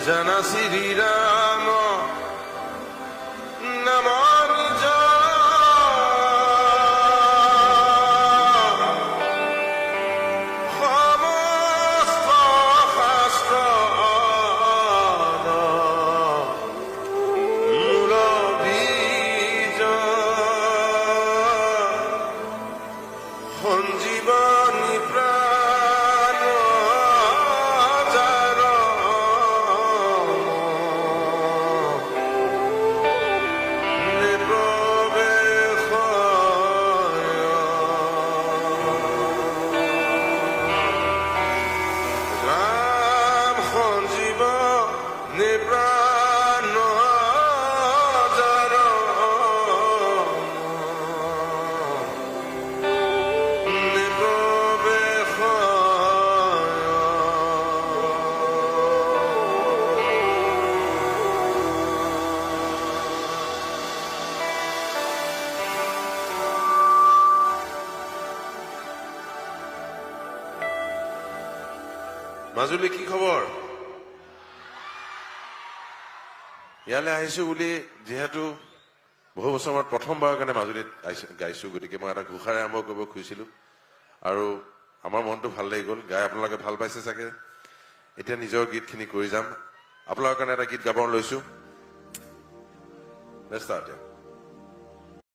জানা শ্ৰী ৰাম নমামি সমস্ত শাস্ত্ৰ মূল বীজ সঞ্জীবনী প্ৰাণ যাৰ প্ৰবেশ ৰাম সঞ্জীবনী প্ৰাণ যাৰ মাজুলী কি খবৰ ইয়ালৈ আহিছো বুলি যিহেতু বহু বছৰ মূৰত প্ৰথমবাৰৰ কাৰণে মাজুলীত গাইছো গতিকে মই এটা ঘোষাৰে আৰম্ভ কৰিব খুজিছিলো আৰু আমাৰ মনটো ভাল লাগি গ'ল গাই আপোনালোকে ভাল পাইছে চাগে এতিয়া নিজৰ গীতখিনি কৰি যাম আপোনালোকৰ কাৰণে এটা গীত গাব লৈছো Let's start, yeah.